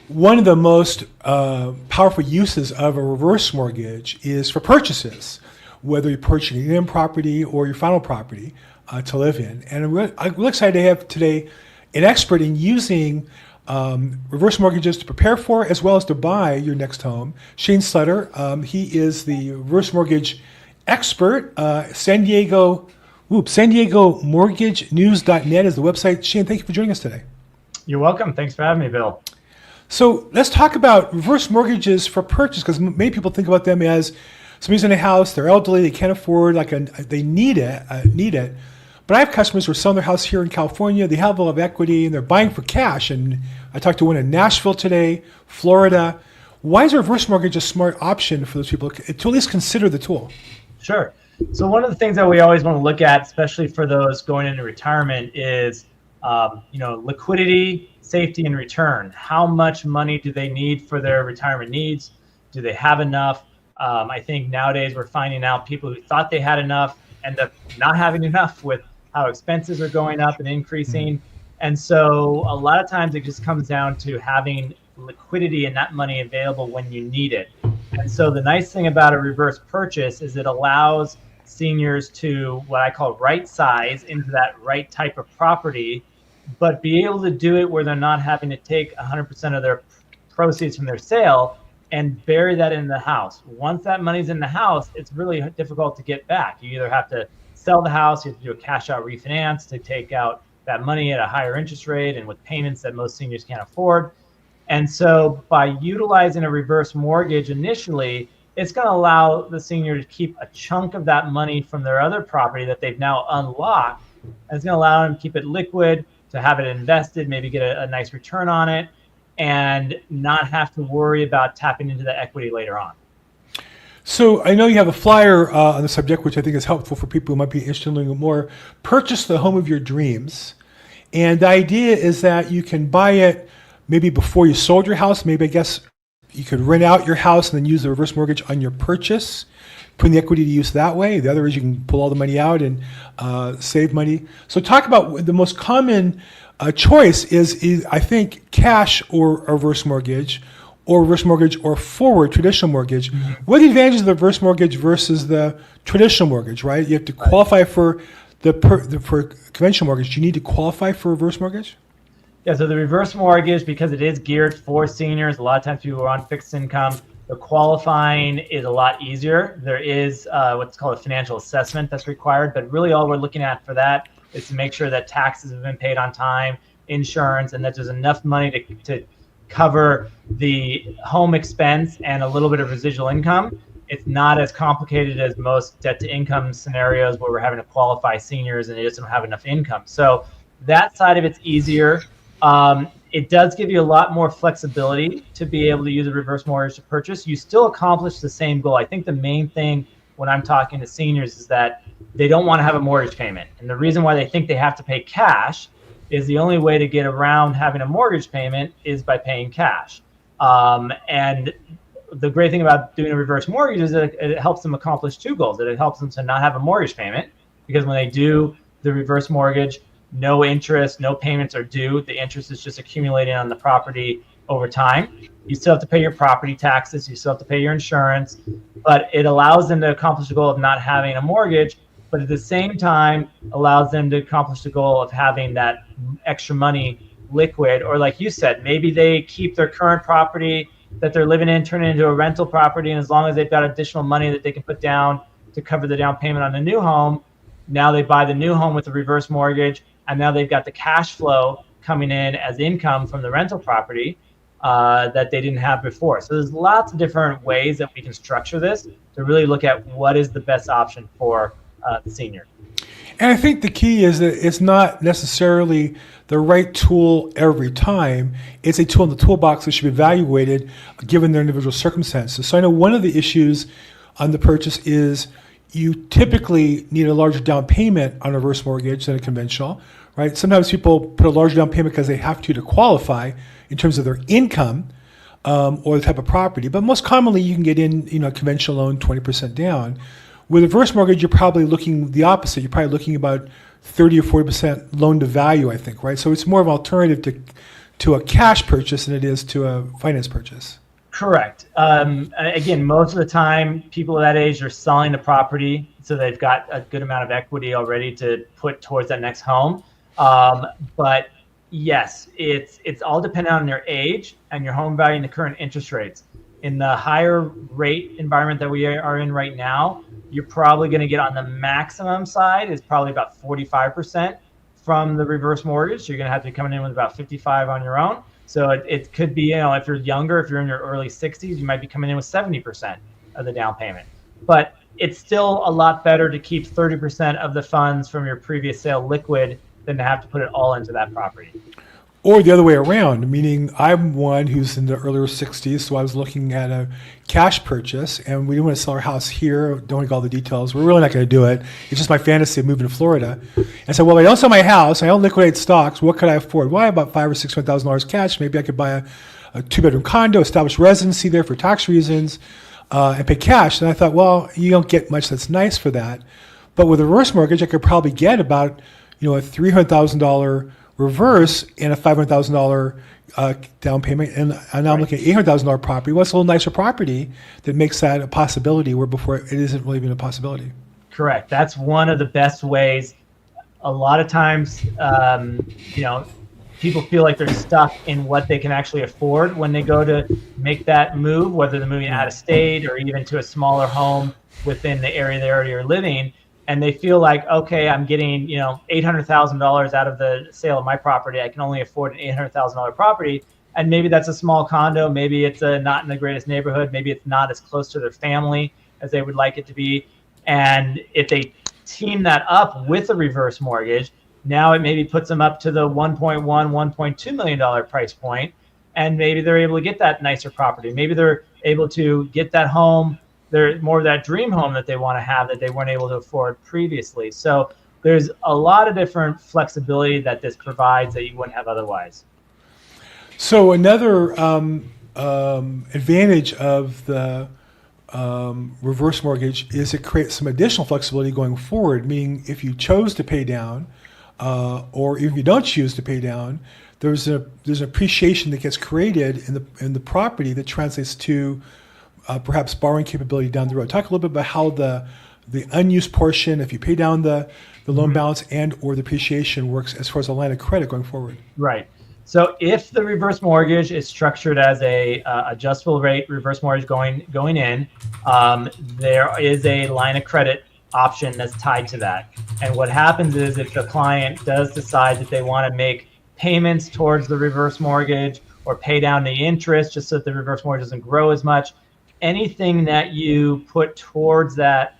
one of the most powerful uses of a reverse mortgage is for purchases, whether you're purchasing an in property or your final property to live in. And I'm really excited to have today an expert in using reverse mortgages to prepare for as well as to buy your next home. Shanne Sleder, he is the reverse mortgage expert. San Diego mortgagenews.net is the website. Shanne, thank you for joining us today. You're welcome. Thanks for having me, Bill. So let's talk about reverse mortgages for purchase, because many people think about them as somebody's in a house, they're elderly, they can't afford, they need it. But I have customers who are selling their house here in California, they have a lot of equity, and they're buying for cash. And I talked to one in Nashville today, Florida. Why is a reverse mortgage a smart option for those people to at least consider the tool? Sure. So one of the things that we always want to look at, especially for those going into retirement, is liquidity, safety, and return. How much money do they need for their retirement needs? Do they have enough? I think nowadays we're finding out people who thought they had enough end up not having enough with how expenses are going up and increasing. And so a lot of times it just comes down to having liquidity and that money available when you need it. And so the nice thing about a reverse purchase is it allows seniors to what I call right size into that right type of property, but be able to do it where they're not having to take 100% of their proceeds from their sale and bury that in the house. Once that money's in the house, it's really difficult to get back. You either have to sell the house, you have to do a cash out refinance to take out that money at a higher interest rate and with payments that most seniors can't afford. And so by utilizing a reverse mortgage initially, it's going to allow the senior to keep a chunk of that money from their other property that they've now unlocked. And it's going to allow them to keep it liquid, to have it invested, maybe get a nice return on it, and not have to worry about tapping into the equity later on. So I know you have a flyer on the subject, which I think is helpful for people who might be interested in learning more. Purchase the home of your dreams. And the idea is that you can buy it maybe before you sold your house. Maybe, I guess, you could rent out your house and then use the reverse mortgage on your purchase, putting the equity to use that way. The other is you can pull all the money out and save money. So talk about the most common choice is I think cash or a reverse mortgage or forward traditional mortgage. Mm-hmm. What are the advantages of the reverse mortgage versus the traditional mortgage, right? You have to qualify for for conventional mortgage. Do you need to qualify for a reverse mortgage? Yeah, so the reverse mortgage, because it is geared for seniors, a lot of times people are on fixed income, the qualifying is a lot easier. There is what's called a financial assessment that's required, but really all we're looking at for that is to make sure that taxes have been paid on time, insurance, and that there's enough money to cover the home expense and a little bit of residual income. It's not as complicated as most debt to income scenarios where we're having to qualify seniors and they just don't have enough income. So that side of it's easier. It does give you a lot more flexibility to be able to use a reverse mortgage to purchase. You still accomplish the same goal. I think the main thing when I'm talking to seniors is that they don't want to have a mortgage payment. And the reason why they think they have to pay cash is the only way to get around having a mortgage payment is by paying cash. And the great thing about doing a reverse mortgage is that it helps them accomplish two goals. That it helps them to not have a mortgage payment, because when they do the reverse mortgage, no interest, no payments are due. The interest is just accumulating on the property over time. You still have to pay your property taxes. You still have to pay your insurance, but it allows them to accomplish the goal of not having a mortgage, but at the same time allows them to accomplish the goal of having that extra money liquid. Or like you said, maybe they keep their current property that they're living in, turn it into a rental property, and as long as they've got additional money that they can put down to cover the down payment on the new home, now they buy the new home with a reverse mortgage, and now they've got the cash flow coming in as income from the rental property that they didn't have before. So there's lots of different ways that we can structure this to really look at what is the best option for the senior. And I think the key is that it's not necessarily the right tool every time. It's a tool in the toolbox that should be evaluated given their individual circumstances. So I know one of the issues on the purchase is you typically need a larger down payment on a reverse mortgage than a conventional, right? Sometimes people put a larger down payment because they have to qualify in terms of their income or the type of property. But most commonly, you can get in, a conventional loan 20% down. With a reverse mortgage, you're probably looking the opposite. You're probably looking about 30 or 40% loan to value, I think, right? So it's more of an alternative to a cash purchase than it is to a finance purchase. Correct. Again, most of the time, people of that age are selling the property, so they've got a good amount of equity already to put towards that next home. But yes, it's all dependent on your age and your home value and the current interest rates. In the higher rate environment that we are in right now, you're probably going to get on the maximum side is probably about 45% from the reverse mortgage. So you're going to have to be coming in with about 55 on your own. So it could be, if you're younger, if you're in your early 60s, you might be coming in with 70% of the down payment. But it's still a lot better to keep 30% of the funds from your previous sale liquid than to have to put it all into that property. Or the other way around, meaning I'm one who's in the earlier 60s, so I was looking at a cash purchase, and we didn't want to sell our house here. Don't get all the details. We're really not going to do it. It's just my fantasy of moving to Florida. And so, well, I don't sell my house. I don't liquidate stocks. What could I afford? Well, I have about $500,000 or $600,000 cash. Maybe I could buy a two-bedroom condo, establish residency there for tax reasons, and pay cash. And I thought, well, you don't get much that's nice for that. But with a reverse mortgage, I could probably get about, a $300,000 reverse and a $500,000 down payment, and now I'm looking at $800,000 property. What's a little nicer property that makes that a possibility where before it isn't really even a possibility? Correct. That's one of the best ways. A lot of times, people feel like they're stuck in what they can actually afford when they go to make that move, whether they're moving out of state or even to a smaller home within the area they already are living. And they feel like, okay, I'm getting, $800,000 out of the sale of my property. I can only afford an $800,000 property. And maybe that's a small condo. Maybe it's not in the greatest neighborhood. Maybe it's not as close to their family as they would like it to be. And if they team that up with a reverse mortgage, now it maybe puts them up to the $1.1, $1.2 million price point. And maybe they're able to get that nicer property. Maybe they're able to get that home. They're more of that dream home that they want to have that they weren't able to afford previously. So there's a lot of different flexibility that this provides that you wouldn't have otherwise. So another advantage of the reverse mortgage is it creates some additional flexibility going forward, meaning if you chose to pay down or if you don't choose to pay down, there's an appreciation that gets created in the property that translates to perhaps borrowing capability down the road. Talk a little bit about how the unused portion, if you pay down the loan balance and or the appreciation works as far as a line of credit going forward. Right. So if the reverse mortgage is structured as a adjustable rate reverse mortgage going in, there is a line of credit option that's tied to that. And what happens is if the client does decide that they want to make payments towards the reverse mortgage or pay down the interest just so that the reverse mortgage doesn't grow as much, anything that you put towards that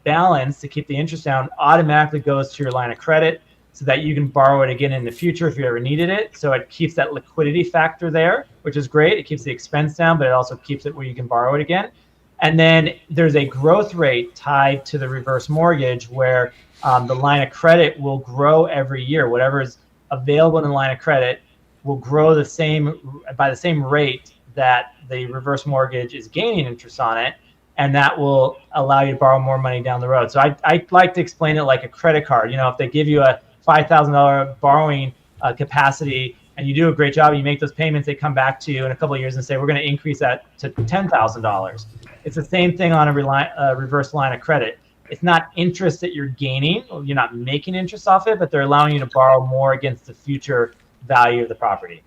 balance to keep the interest down automatically goes to your line of credit so that you can borrow it again in the future if you ever needed it. So it keeps that liquidity factor there, which is great. It keeps the expense down, but it also keeps it where you can borrow it again. And then there's a growth rate tied to the reverse mortgage where the line of credit will grow every year. Whatever is available in the line of credit will grow by the same rate that the reverse mortgage is gaining interest on it, and that will allow you to borrow more money down the road. So I like to explain it like a credit card. If they give you a $5,000 borrowing capacity and you do a great job and you make those payments, they come back to you in a couple of years and say, we're going to increase that to $10,000. It's the same thing on a reverse line of credit. It's not interest that you're gaining, or you're not making interest off it, but they're allowing you to borrow more against the future value of the property.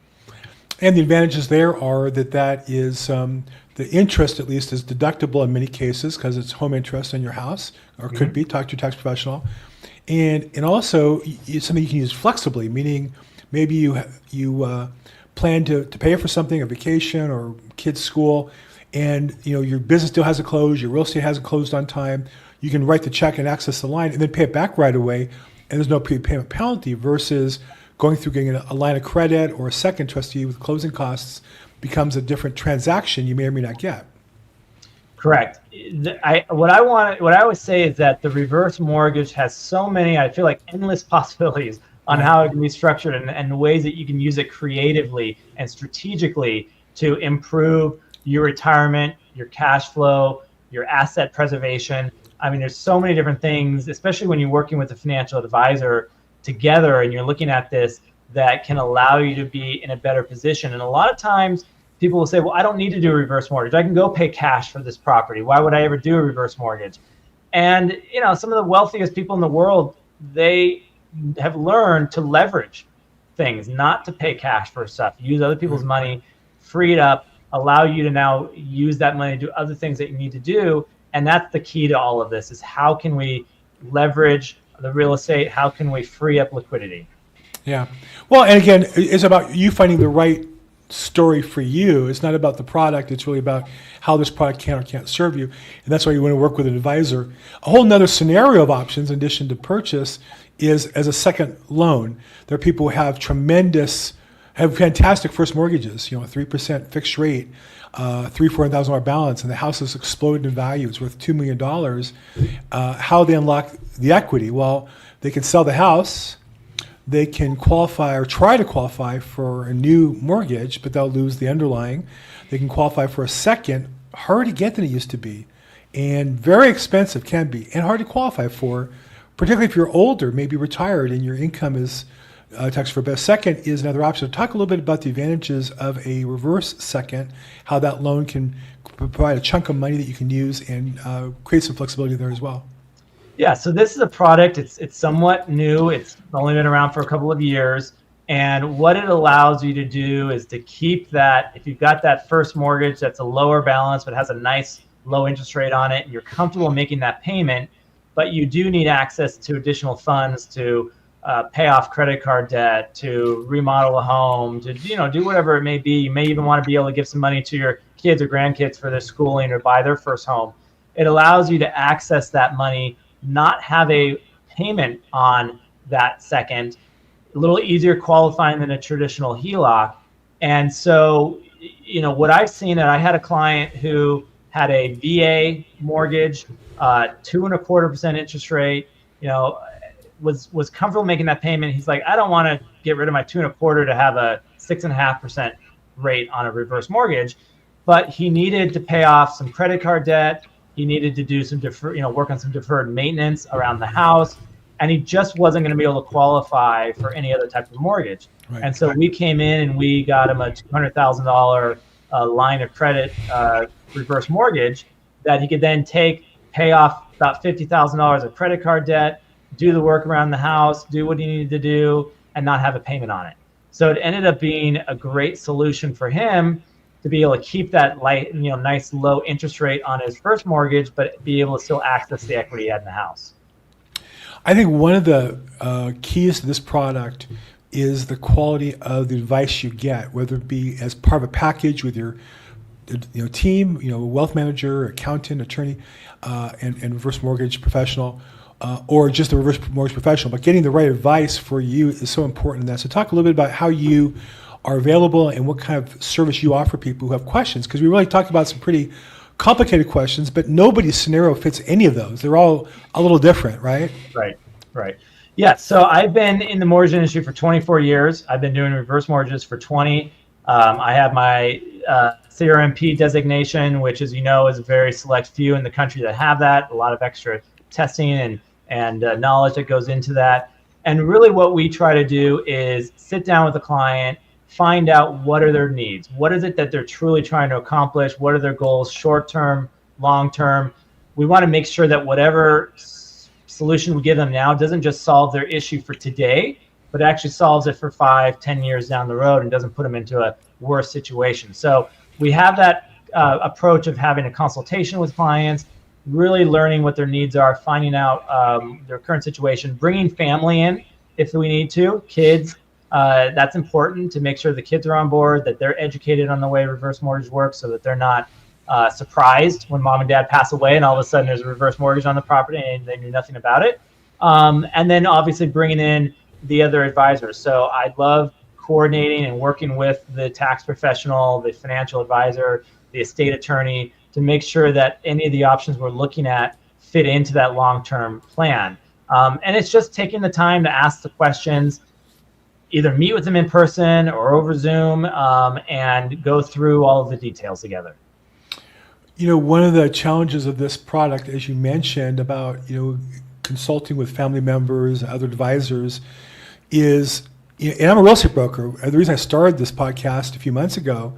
And the advantages there are that is the interest at least is deductible in many cases because it's home interest in your house, or could be. Talk to your tax professional. And also it's something you can use flexibly, meaning maybe you plan to pay for something, a vacation or kids' school, and your business still hasn't closed, your real estate hasn't closed on time. You can write the check and access the line and then pay it back right away, and there's no prepayment penalty versus going through getting a line of credit or a second trustee with closing costs becomes a different transaction you may or may not get. Correct. What I always say is that the reverse mortgage has so many, I feel like, endless possibilities on how it can be structured and ways that you can use it creatively and strategically to improve your retirement, your cash flow, your asset preservation. I mean, there's so many different things, especially when you're working with a financial advisor together and you're looking at this. that can allow you to be in a better position. And a lot of times people will say, well, I don't need to do a reverse mortgage. I can go pay cash for this property. Why would I ever do a reverse mortgage? And, you know, some of the wealthiest people in the world, they have learned to leverage things, not to pay cash for stuff, use other people's money, free it up, allow you to now use that money to do other things that you need to do. And that's the key to all of this, is how can we leverage the real estate? How can we free up liquidity? Yeah. Well, and again, it's about you finding the right story for you. It's not about the product. It's really about how this product can or can't serve you. And that's why you want to work with an advisor. A whole nother scenario of options in addition to purchase is as a second loan. There are people who have fantastic first mortgages, 3% fixed rate, $400,000 balance, and the house has exploded in value. It's worth $2 million. How they unlock the equity? Well, they can sell the house. They can qualify or try to qualify for a new mortgage, but they'll lose the underlying. They can qualify for a second, harder to get than it used to be, and very expensive can be, and hard to qualify for, particularly if you're older, maybe retired, and your income is tax for best. Second is another option. Talk a little bit about the advantages of a reverse second, how that loan can provide a chunk of money that you can use and create some flexibility there as well. Yeah, so this is a product, it's somewhat new. It's only been around for a couple of years. And what it allows you to do is to keep that, if you've got that first mortgage that's a lower balance but has a nice low interest rate on it, and you're comfortable making that payment, but you do need access to additional funds to pay off credit card debt, to remodel a home, to do whatever it may be. You may even want to be able to give some money to your kids or grandkids for their schooling or buy their first home. It allows you to access that money, not have a payment on that second, a little easier qualifying than a traditional HELOC. And so, what I've seen, and I had a client who had a VA mortgage, 2.25% interest rate, was comfortable making that payment. He's like, I don't want to get rid of my 2.25 to have a 6.5% rate on a reverse mortgage, but he needed to pay off some credit card debt. He needed to do some work on some deferred maintenance around the house, and he just wasn't going to be able to qualify for any other type of mortgage. Right. And so we came in and we got him a $200,000 line of credit reverse mortgage that he could then pay off about $50,000 of credit card debt, do the work around the house, do what he needed to do, and not have a payment on it. So it ended up being a great solution for him to be able to keep that nice low interest rate on his first mortgage, but be able to still access the equity he had in the house. I think one of the keys to this product is the quality of the advice you get, whether it be as part of a package with your team, wealth manager, accountant, attorney, and reverse mortgage professional, or just a reverse mortgage professional. But getting the right advice for you is so important in that. So talk a little bit about how you are available and what kind of service you offer people who have questions, because we really talked about some pretty complicated questions, but nobody's scenario fits any of those. They're all a little different, right? Right. Yeah, so I've been in the mortgage industry for 24 years. I've been doing reverse mortgages for 20. I have my CRMP designation, which, as you know, is a very select few in the country that have that. A lot of extra testing and knowledge that goes into that. And really what we try to do is sit down with a client, find out what are their needs. What is it that they're truly trying to accomplish? What are their goals, short-term, long-term? We want to make sure that whatever solution we give them now doesn't just solve their issue for today, but actually solves it for 5-10 years down the road and doesn't put them into a worse situation. So we have that approach of having a consultation with clients, really learning what their needs are, finding out their current situation, bringing family in if we need to, kids. That's important to make sure the kids are on board, that they're educated on the way reverse mortgage works so that they're not surprised when mom and dad pass away and all of a sudden there's a reverse mortgage on the property and they knew nothing about it. And then obviously bringing in the other advisors. So I love coordinating and working with the tax professional, the financial advisor, the estate attorney to make sure that any of the options we're looking at fit into that long-term plan. And it's just taking the time to ask the questions, either meet with them in person or over Zoom, and go through all of the details together. One of the challenges of this product, as you mentioned about, consulting with family members, other advisors, is and I'm a real estate broker. The reason I started this podcast a few months ago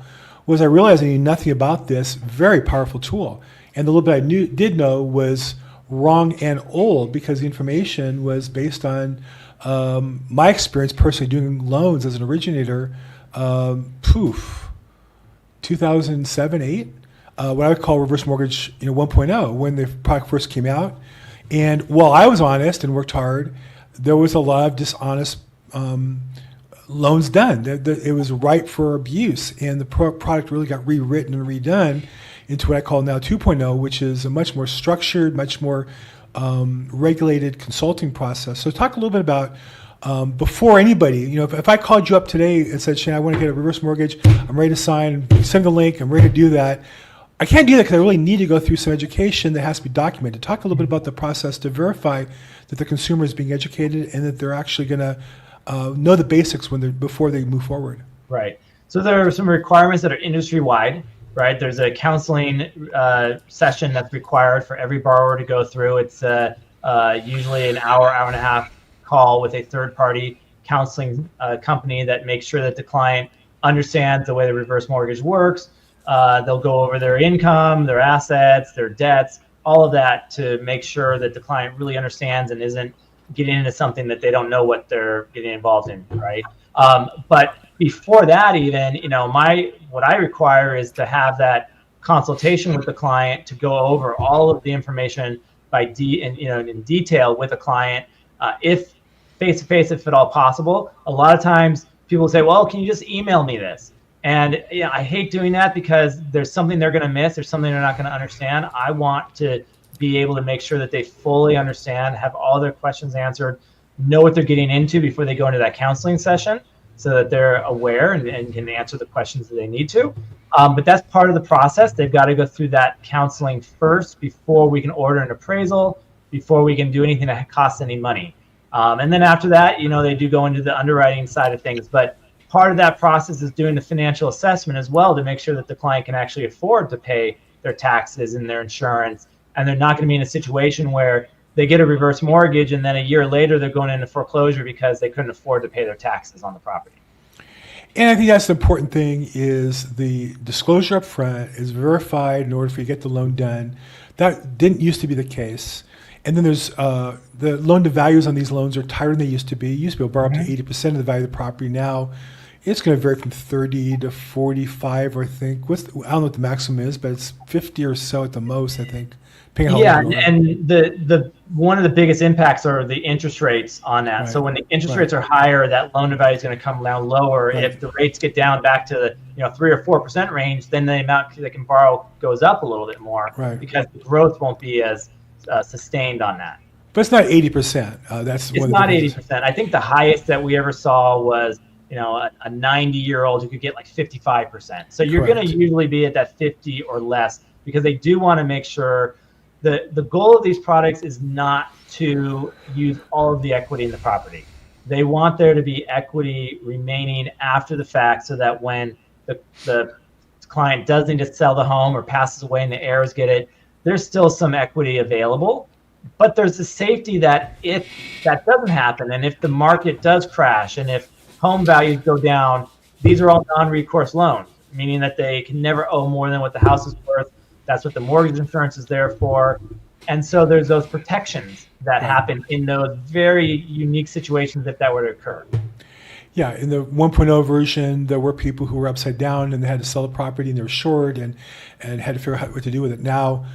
was I realized I knew nothing about this very powerful tool. And the little bit I did know was wrong and old because the information was based on my experience personally doing loans as an originator, 2007, 8, what I would call reverse mortgage 1.0 when the product first came out. And while I was honest and worked hard, there was a lot of dishonest loans done. It was ripe for abuse, and the product really got rewritten and redone into what I call now 2.0, which is a much more structured, much more regulated consulting process. So talk a little bit about before anybody, if I called you up today and said, Shanne, I want to get a reverse mortgage, I'm ready to sign, send the link, I'm ready to do that. I can't do that because I really need to go through some education that has to be documented. Talk a little bit about the process to verify that the consumer is being educated and that they're actually going to know the basics before they move forward. Right. So there are some requirements that are industry-wide, right? There's a counseling session that's required for every borrower to go through. It's usually an hour and a half call with a third-party counseling company that makes sure that the client understands the way the reverse mortgage works. They'll go over their income, their assets, their debts, all of that to make sure that the client really understands and isn't getting into something that they don't know what they're getting involved in, right? But before that, even, what I require is to have that consultation with the client to go over all of the information in detail with a client, if face-to-face, if at all possible. A lot of times people say, well, can you just email me this? And I hate doing that because there's something they're going to miss. There's something they're not going to understand. I want to be able to make sure that they fully understand, have all their questions answered, know what they're getting into before they go into that counseling session so that they're aware and can answer the questions that they need to. But that's part of the process. They've got to go through that counseling first before we can order an appraisal, before we can do anything that costs any money. And then after that, they do go into the underwriting side of things. But part of that process is doing the financial assessment as well to make sure that the client can actually afford to pay their taxes and their insurance. And they're not going to be in a situation where they get a reverse mortgage and then a year later they're going into foreclosure because they couldn't afford to pay their taxes on the property. And I think that's the important thing is the disclosure up front is verified in order for you to get the loan done. That didn't used to be the case. And then there's the loan to values on these loans are tighter than they used to be. You used to be able to borrow up to 80% of the value of the property. Now it's going to vary from 30 to 45, I think. I don't know what the maximum is, but it's 50 or so at the most, I think. Yeah, and the one of the biggest impacts are the interest rates on that. Right. So when the interest rates are higher, that loan to value is going to come down lower. Right. If the rates get down back to the 3 or 4% range, then the amount they can borrow goes up a little bit more because the growth won't be as sustained on that. But it's not 80%. It's not 80%. I think the highest that we ever saw was a 90-year-old who could get like 55%. So you're going to usually be at that 50 or less because they do want to make sure. The goal of these products is not to use all of the equity in the property. They want there to be equity remaining after the fact so that when the client does need to sell the home or passes away and the heirs get it, there's still some equity available. But there's the safety that if that doesn't happen and if the market does crash and if home values go down, these are all non-recourse loans, meaning that they can never owe more than what the house is worth. That's what the mortgage insurance is there for. And so there's those protections that happen in those very unique situations if that were to occur. Yeah, in the 1.0 version, there were people who were upside down and they had to sell the property and they were short and had to figure out what to do with it. Now,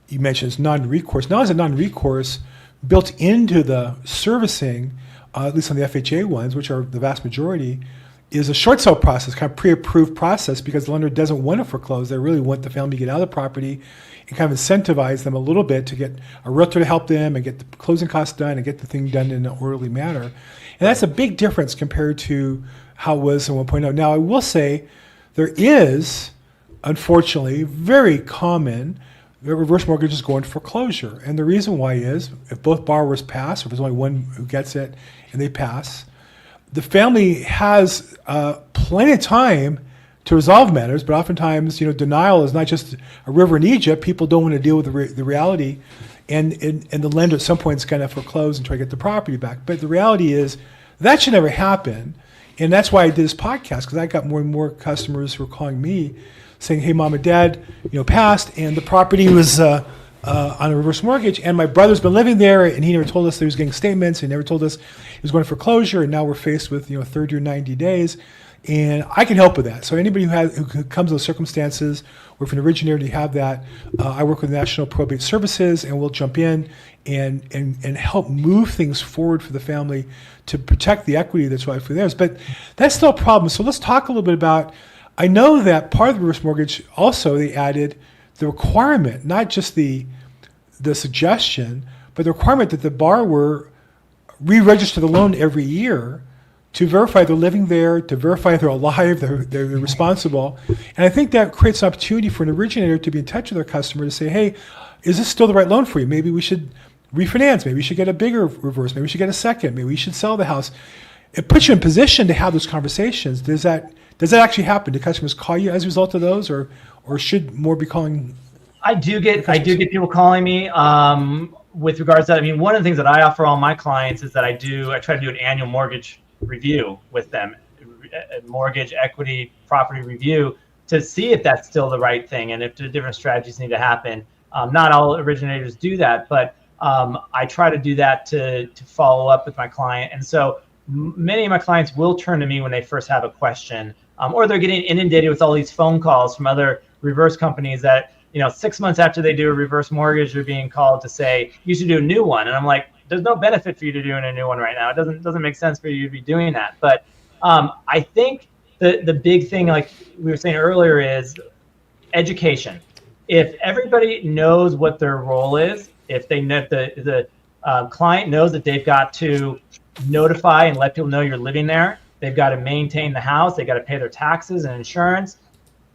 you mentioned it's non-recourse. Now, is it non-recourse built into the servicing, at least on the FHA ones, which are the vast majority, is a short sale process, kind of pre-approved process because the lender doesn't want to foreclose. They really want the family to get out of the property and kind of incentivize them a little bit to get a realtor to help them and get the closing costs done and get the thing done in an orderly manner. And that's a big difference compared to how it was in 1.0. Now, I will say there is, unfortunately, very common reverse mortgages go into foreclosure. And the reason why is if both borrowers pass, or if there's only one who gets it and they pass, the family has plenty of time to resolve matters, but oftentimes, denial is not just a river in Egypt. People don't want to deal with the reality, and the lender at some point is going to foreclose and try to get the property back. But the reality is that should never happen. And that's why I did this podcast, because I got more and more customers who were calling me saying, hey, mom and dad, passed, and the property was on a reverse mortgage, and my brother's been living there, and he never told us that he was getting statements. He never told us he was going to foreclosure, and now we're faced with 30 or 90 days. And I can help with that. So anybody who comes in those circumstances, or if an originator to have that, I work with National Probate Services, and we'll jump in and help move things forward for the family to protect the equity that's rightfully theirs. But that's still a problem. So let's talk a little bit about, I know that part of the reverse mortgage also they added the requirement, not just the suggestion, but the requirement that the borrower re-register the loan every year to verify they're living there, to verify they're alive, they're responsible. And I think that creates an opportunity for an originator to be in touch with their customer to say, hey, is this still the right loan for you? Maybe we should refinance. Maybe we should get a bigger reverse. Maybe we should get a second. Maybe we should sell the house. It puts you in position to have those conversations. Does that actually happen? Do customers call you as a result of those, or should more be calling? I do get people calling me with regards to that. I mean, one of the things that I offer all my clients is that I try to do an annual mortgage review with them, a mortgage equity property review, to see if that's still the right thing and if the different strategies need to happen. Not all originators do that, but I try to do that to follow up with my client. And so many of my clients will turn to me when they first have a question, or they're getting inundated with all these phone calls from other reverse companies that 6 months after they do a reverse mortgage, they're being called to say you should do a new one. And I'm like, there's no benefit for you to doing a new one right now. It doesn't make sense for you to be doing that. But I think the big thing, like we were saying earlier, is education. If everybody knows what their role is, if they know the client knows that they've got to notify and let people know you're living there, they've got to maintain the house, they got to pay their taxes and insurance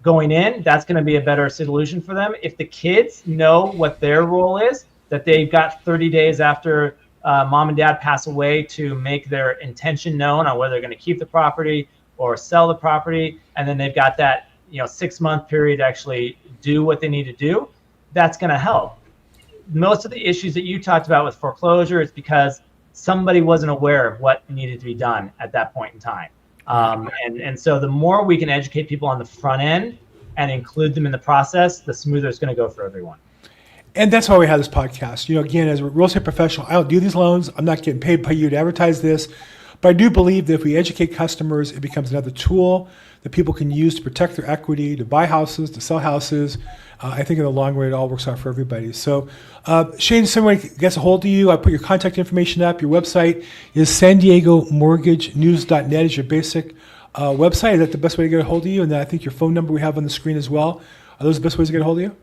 going in, that's going to be a better solution for them. If the kids know what their role is, that they've got 30 days after mom and dad pass away to make their intention known on whether they're going to keep the property or sell the property, and then they've got that 6-month period to actually do what they need to do, that's going to help. Most of the issues that you talked about with foreclosure is because somebody wasn't aware of what needed to be done at that point in time. And so the more we can educate people on the front end and include them in the process, the smoother it's going to go for everyone. And that's why we have this podcast. Again, as a real estate professional, I don't do these loans. I'm not getting paid by you to advertise this. But I do believe that if we educate customers, it becomes another tool that people can use to protect their equity, to buy houses, to sell houses. I think in the long run, it all works out for everybody. So, Shane, if someone gets a hold of you, I put your contact information up. Your website is sandiegomortgagenews.net is your basic website. Is that the best way to get a hold of you? And then I think your phone number we have on the screen as well. Are those the best ways to get a hold of you?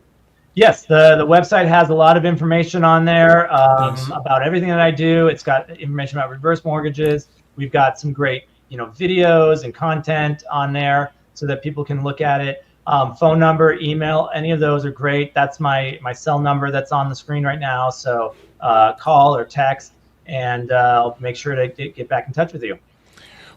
Yes, the website has a lot of information on there about everything that I do. It's got information about reverse mortgages. We've got some great videos and content on there so that people can look at it. Phone number, email, any of those are great. That's my cell number that's on the screen right now. So call or text, and I'll make sure to get back in touch with you.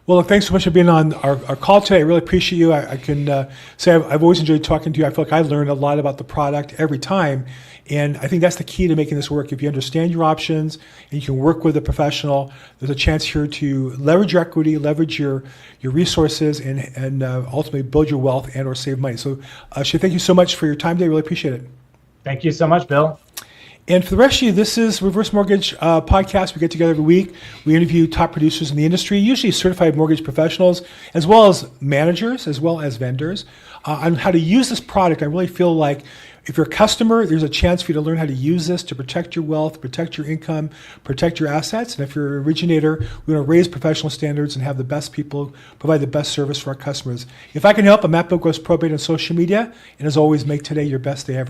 Well, thanks so much for being on our call today. I really appreciate you. I can say I've always enjoyed talking to you. I feel like I learn a lot about the product every time. And I think that's the key to making this work. If you understand your options and you can work with a professional, there's a chance here to leverage your equity, leverage your resources, and ultimately build your wealth and or save money. So, Shane, thank you so much for your time today. Really appreciate it. Thank you so much, Bill. And for the rest of you, this is Reverse Mortgage Podcast. We get together every week. We interview top producers in the industry, usually certified mortgage professionals, as well as managers, as well as vendors, on how to use this product. I really feel like if you're a customer, there's a chance for you to learn how to use this to protect your wealth, protect your income, protect your assets. And if you're an originator, we want to raise professional standards and have the best people provide the best service for our customers. If I can help, I'm at Bill Gross Probate on social media. And as always, make today your best day ever.